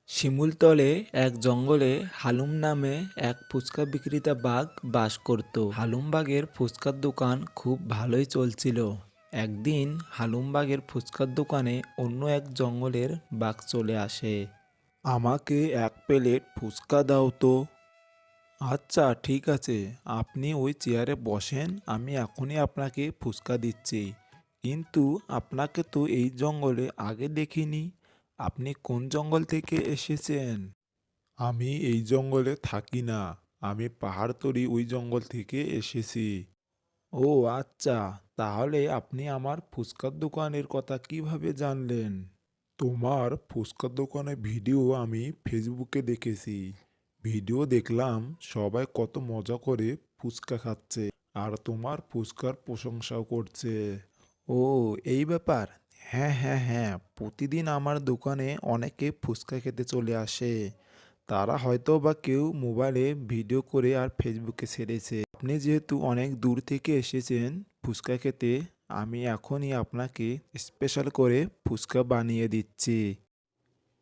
শিমুলতলে এক জঙ্গলে হালুম নামে এক ফুচকা বিক্রেতা বাঘ বাস করত। হালুম বাঘের ফুচকার দোকান খুব ভালোই চলছিল। একদিন হালুম বাঘের ফুচকার দোকানে অন্য এক জঙ্গলের বাঘ চলে আসে। আমাকে এক প্লেট ফুচকা দাও তো। আচ্ছা ঠিক আছে, আপনি ওই চেয়ারে বসেন, আমি এখনই আপনাকে ফুচকা দিচ্ছি। কিন্তু আপনাকে তো এই জঙ্গলে আগে দেখিনি। আপনি কোন জঙ্গল থেকে এসেছেন? আমি এই জঙ্গলে থাকি না, আমি পাহাড়তলি ওই জঙ্গল থেকে এসেছি। ও আচ্ছা, তাহলে আপনি আমার ফুচকার দোকানের কথা কিভাবে জানলেন? তোমার ফুচকার দোকানের ভিডিও আমি ফেসবুকে দেখেছি। ভিডিও দেখলাম সবাই কত মজা করে ফুচকা খাচ্ছে আর তোমার ফুচকার প্রশংসাও করছে। ও এই ব্যাপার। হ্যাঁ হ্যাঁ হ্যাঁ, প্রতিদিন আমার দোকানে অনেকে ফুচকা খেতে চলে আসে। তারা হয়তো বা কেউ মোবাইলে ভিডিও করে আর ফেসবুকে ছেড়েছে। আপনি যেহেতু অনেক দূর থেকে এসেছেন ফুচকা খেতে, আমি এখনই আপনাকে স্পেশাল করে ফুচকা বানিয়ে দিচ্ছি।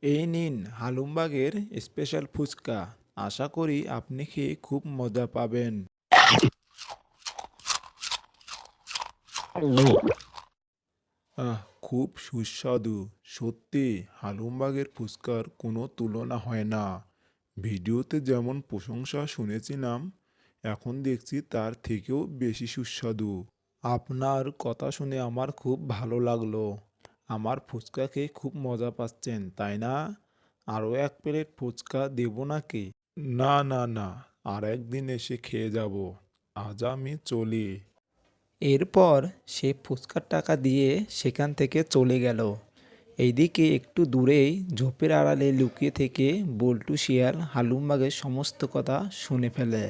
এই নিন হালুমবাগের স্পেশাল ফুচকা। আশা করি আপনি খেয়ে খুব মজা পাবেন। আহ, খুব সুস্বাদু। সত্যি হালুমবাগের ফুচকার কোনো তুলনা হয় না। ভিডিওতে যেমন প্রশংসা শুনেছিলাম, এখন দেখছি তার থেকেও বেশি সুস্বাদু। আপনার কথা শুনে আমার খুব ভালো লাগলো। আমার ফুচকা খেয়ে খুব মজা পাচ্ছেন, তাই না? আরও এক প্লেট ফুচকা দেবো নাকি? না না না, আর একদিন এসে খেয়ে যাব। আজ আমি চলি। এরপর সে ফুচকার টাকা দিয়ে সেখান থেকে চলে গেল। এইদিকে একটু দূরেই ঝোপের আড়ালে লুকিয়ে থেকে বল্টু শিয়াল হালুমবাগের সমস্ত কথা শুনে ফেলে।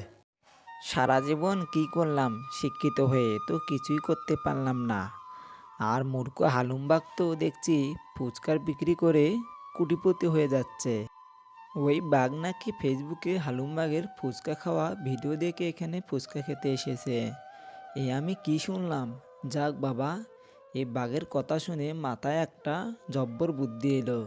সারা জীবন কি করলাম, শিক্ষিত হয়ে তো কিছুই করতে পারলাম না। আর মূর্খ হালুমবাগ তো দেখছি ফুচকার বিক্রি করে কোটিপতি হয়ে যাচ্ছে। ওই বাঘ নাকি ফেসবুকে হালুমবাগের ফুচকা খাওয়া ভিডিও দেখে এখানে ফুচকা খেতে এসেছে। এই আমি কি শুনলাম! যাক বাবা, এই বাঘের কথা শুনে মাথায় একটা জব্বর বুদ্ধি এলো।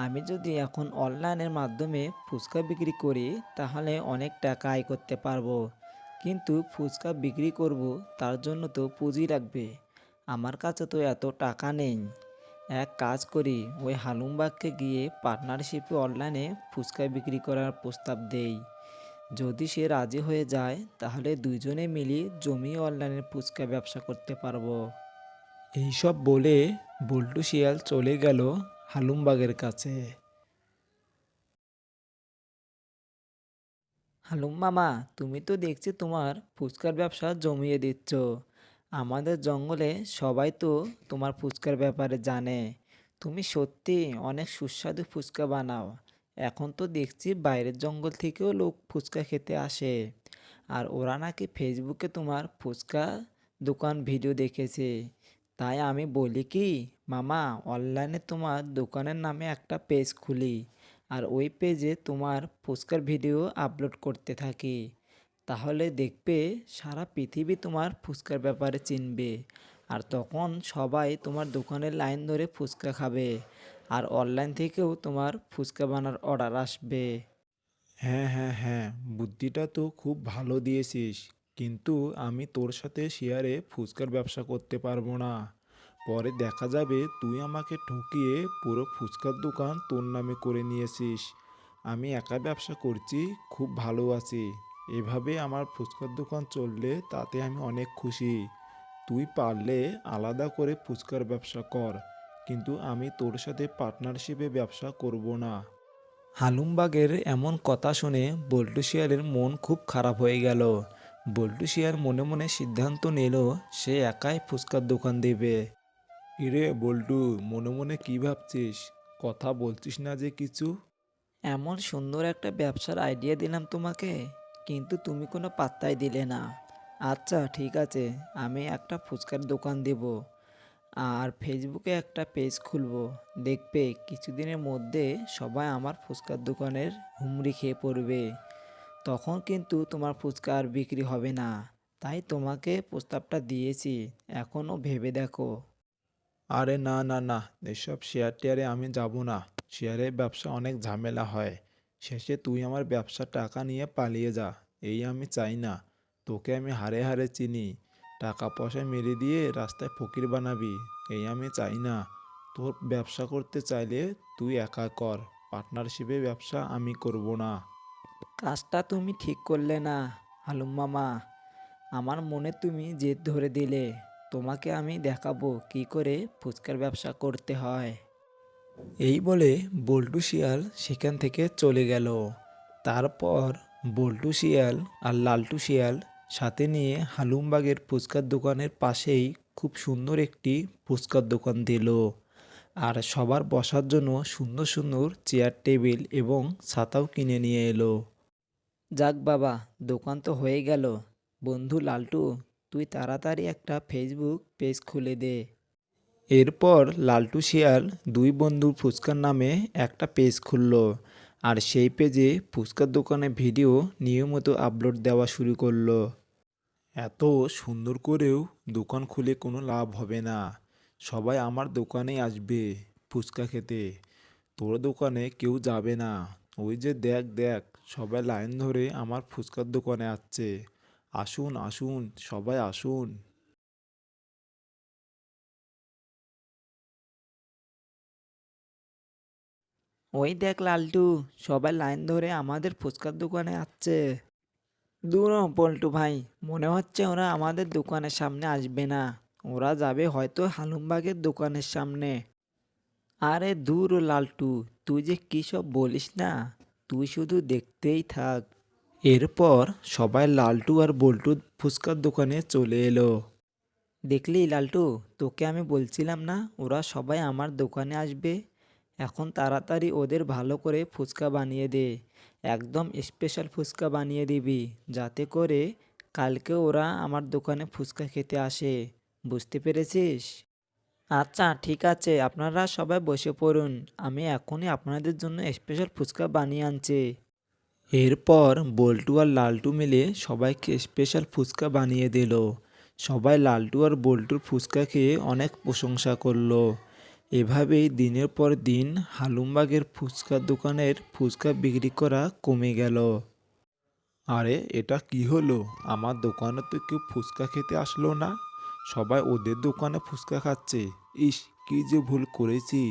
আমি যদি এখন অনলাইনের মাধ্যমে ফুচকা বিক্রি করি তাহলে অনেক টাকা আয় করতে পারবো। কিন্তু ফুচকা বিক্রি করব, তার জন্য তো পুঁজি লাগবে। আমার কাছে তো এত টাকা নেই। এক কাজ করি, ওই হালুমবাগকে গিয়ে পার্টনারশিপে অনলাইনে ফুচকা বিক্রি করার প্রস্তাব দেই। যদি সে রাজি হয়ে যায় তাহলে দুইজনে মিলে জমিয়ে অনলাইনে ফুচকা ব্যবসা করতে পারবো। এইসব বলে বল্টু শিয়াল চলে গেল হালুমবাগের কাছে। হালুম মামা, তুমি তো দেখছি তোমার ফুচকার ব্যবসা জমিয়ে দিচ্ছ। আমাদের জঙ্গলে সবাই তো তোমার ফুচকার ব্যাপারে জানে। তুমি সত্যি অনেক সুস্বাদু ফুচকা বানাও। এখন তো দেখছি বাইরের জঙ্গল থেকেও লোক ফুচকা খেতে আসে। আর ওরা নাকি ফেসবুকে তোমার ফুচকা দোকান ভিডিও দেখেছে। তাই আমি বলি কি, মামা, অনলাইনে তোমার দোকানের নামে একটা পেজ খুলি। আর ওই পেজে তোমার ফুচকার ভিডিও আপলোড করতে থাকি। তাহলে দেখবে সারা পৃথিবী তোমার ফুচকার ব্যাপারে চিনবে। আর তখন সবাই তোমার দোকানের লাইন ধরে ফুচকা খাবে। আর অনলাইন থেকেও তোমার ফুচকা বানার অর্ডার আসবে। হ্যাঁ হ্যাঁ হ্যাঁ, বুদ্ধিটা তো খুব ভালো দিয়েছিস। কিন্তু আমি তোর সাথে শেয়ারে ফুচকার ব্যবসা করতে পারবো না। পরে দেখা যাবে তুই আমাকে ঠকিয়ে পুরো ফুচকার দোকান তোর নামে করে নিয়েছিস। আমি একা ব্যবসা করছি, খুব ভালো আছি। এভাবে আমার ফুচকার দোকান চললে তাতে আমি অনেক খুশি। তুই পারলে আলাদা করে ফুচকার ব্যবসা কর, কিন্তু আমি তোর সাথে পার্টনারশিপে ব্যবসা করব না। হালুমবাগের এমন কথা শুনে বল্টু শিয়ালের মন খুব খারাপ হয়ে গেল। বল্টু শিয়াল মনে মনে সিদ্ধান্ত নিল সে একাই ফুচকার দোকান দেবে। কিরে বল্টু, মনে মনে কি ভাবছিস? কথা বলছিস না যে কিছু? এমন সুন্দর একটা ব্যবসার আইডিয়া দিলাম তোমাকে, কিন্তু তুমি কোনো পাত্তাই দিলে না। আচ্ছা ঠিক আছে, আমি একটা ফুচকার দোকান দেব আর ফেসবুকে একটা পেজ খুলবো। দেখবে কিছুদিনের মধ্যে সবাই আমার ফুচকার দোকানের হুমড়ি খেয়ে পড়বে। তখন কিন্তু তোমার ফুচকা আর বিক্রি হবে না। তাই তোমাকে প্রস্তাবটা দিয়েছি, এখনও ভেবে দেখো। আরে না না না, এসব শেয়ার টেয়ারে আমি যাব না। শেয়ারের ব্যবসা অনেক ঝামেলা হয়। শেষে তুই আমার ব্যবসার টাকা নিয়ে পালিয়ে যা। এই আমি চাই না। তোকে আমি হাড়ে হাড়ে চিনি। টাকা পয়সা মেরে দিয়ে রাস্তায় ফকির বানাবি, এই আমি চাই না। তোর ব্যবসা করতে চাইলে তুই একা কর। পার্টনারশিপে ব্যবসা আমি করব না। কাজটা তুমি ঠিক করলে না হালুম মামা। আমার মনে তুমি জেদ ধরে দিলে। তোমাকে আমি দেখাবো কি করে ফুচকার ব্যবসা করতে হয়। এই বলে বল্টু শিয়াল সেখান থেকে চলে গেল। তারপর বল্টু শিয়াল আর লালটু শিয়াল সাথে নিয়ে হালুমবাগের ফুচকার দোকানের পাশেই খুব সুন্দর একটি ফুচকার দোকান দিল। আর সবার বসার জন্য সুন্দর সুন্দর চেয়ার টেবিল এবং ছাতাও কিনে নিয়ে এলো। যাক বাবা, দোকান তো হয়ে গেল। বন্ধু লালটু, তুই তাড়াতাড়ি একটা ফেসবুক পেজ খুলে দে। এরপর লালটু শিয়াল দুই বন্ধুর ফুচকার নামে একটা পেজ খুলল। আর সেই পেজে ফুচকার দোকানে ভিডিও নিয়মিত আপলোড দেওয়া শুরু করলো। এত সুন্দর করেও দোকান খুলে কোনো লাভ হবে না। সবাই আমার দোকানেই আসবে ফুচকা খেতে। তোর দোকানে কেউ যাবে না। ওই যে দেখ দেখ, সবাই লাইন ধরে আমার ফুচকার দোকানে আসছে। আসুন আসুন, সবাই আসুন। ওই দেখ লালটু, সবাই লাইন ধরে আমাদের ফুচকার দোকানে আসছে। দূর হ পল্টু ভাই, মনে হচ্ছে ওরা আমাদের দোকানের সামনে আসবে না। ওরা যাবে হয়তো হালুমবাগের দোকানের সামনে। আরে দূর ও লালটু, তুই যে কী সব বলিস না। তুই শুধু দেখতেই থাক। এরপর সবাই লালটু আর বল্টুর ফুচকার দোকানে চলে এলো। দেখলি লালটু, তোকে আমি বলছিলাম না ওরা সবাই আমার দোকানে আসবে। এখন তাড়াতাড়ি ওদের ভালো করে ফুচকা বানিয়ে দে। একদম স্পেশাল ফুচকা বানিয়ে দিবি, যাতে করে কালকে ওরা আমার দোকানে ফুচকা খেতে আসে। বুঝতে পেরেছিস? আচ্ছা ঠিক আছে, আপনারা সবাই বসে পড়ুন। আমি এখনই আপনাদের জন্য স্পেশাল ফুচকা বানিয়ে আনছি। এরপর বল্টু আর লালটু মিলে সবাইকে স্পেশাল ফুচকা বানিয়ে দিল। সবাই লালটু আর বল্টুর ফুচকা খেয়ে অনেক প্রশংসা করলো। এভাবেই দিনের পর দিন হালুমবাগের ফুচকার দোকানের ফুচকা বিক্রি করা কমে গেল। আরে এটা কি হলো? আমার দোকানে তো কেউ ফুচকা খেতে আসলো না। সবাই ওদের দোকানে ফুচকা খাচ্ছে। ইস, কি যে ভুল করেছি।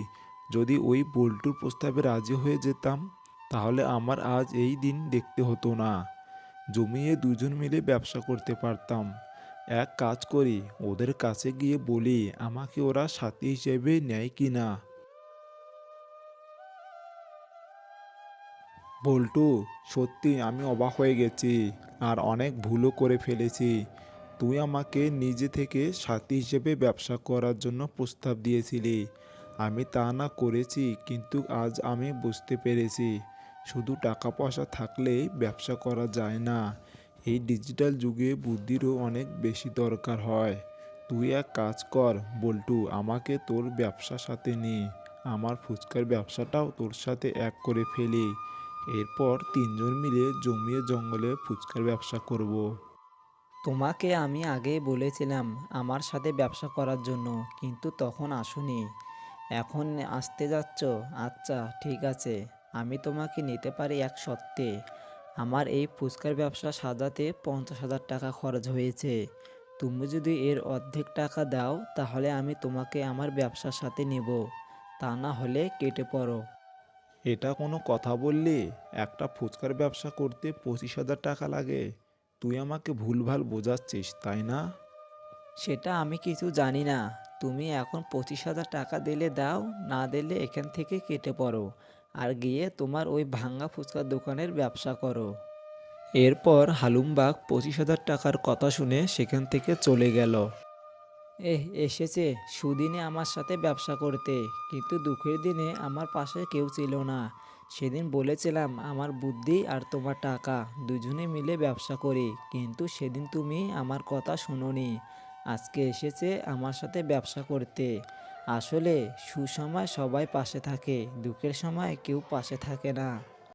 যদি ওই বল্টুর প্রস্তাবে রাজি হয়ে যেতাম, তাহলে আমার আজ এই দিন দেখতে হতো না। জমিয়ে দুজন মিলে ব্যবসা করতে পারতাম। এক কাজ করি, ওদের কাছে গিয়ে বলি আমাকে ওরা সাথী হিসেবে নেয় কি না। বল্টু, সত্যি আমি অবাক হয়ে গেছি আর অনেক ভুলও করে ফেলেছি। তুই আমাকে নিজে থেকে সাথী হিসেবে ব্যবসা করার জন্য প্রস্তাব দিয়েছিলি। আমি তা না করেছি, কিন্তু আজ আমি বুঝতে পেরেছি শুধু টাকা পয়সা থাকলেই ব্যবসা করা যায় না। এই ডিজিটাল যুগে বুদ্ধিরও অনেক বেশি দরকার হয়। তুই এক কাজ কর বল্টু, আমাকে তোর ব্যবসার সাথে নে। আমার ফুচকার ব্যবসাটাও তোর সাথে এক করে ফেলি। এরপর তিনজন মিলে জমিয়ে জঙ্গলে ফুচকার ব্যবসা করব। তোমাকে আমি আগেই বলেছিলাম আমার সাথে ব্যবসা করার জন্য, কিন্তু তখন আসোনি। এখন আসতে যাচ্ছ? আচ্ছা ঠিক আছে, আমি তোমাকে নিতে পারি এক শর্তে। আমার এই ফুচকার ব্যবসা সাজাতে 50,000 টাকা খরচ হয়েছে। তুমি যদি এর অর্ধেক টাকা দাও তাহলে আমি তোমাকে আমার ব্যবসার সাথে নেব, তা না হলে কেটে পড়ো। এটা কোনো কথা বললি? একটা ফুচকার ব্যবসা করতে 25,000 টাকা লাগে। তুই আমাকে ভুলভাল বোঝাচ্ছিস, তাই না? সেটা আমি কিছু জানি না। তুমি এখন 25,000 টাকা দিলে দাও, না দিলে এখান থেকে কেটে পড়ো আর গিয়ে তোমার ওই ভাঙ্গা ফুচকার দোকানের ব্যবসা করো। এরপর হালুমবাগ 25,000 টাকার কথা শুনে সেখান থেকে চলে গেল। এসেছে সুদিনে আমার সাথে ব্যবসা করতে, কিন্তু দুঃখের দিনে আমার পাশে কেউ ছিল না। সেদিন বলেছিলাম আমার বুদ্ধি আর তোমার টাকা দুজনে মিলে ব্যবসা করি, কিন্তু সেদিন তুমি আমার কথা শোনোনি। আজকে এসেছে আমার সাথে ব্যবসা করতে। আসলে সুসময় সবাই পাশে থাকে, দুঃখের সময় কেউ পাশে থাকে না।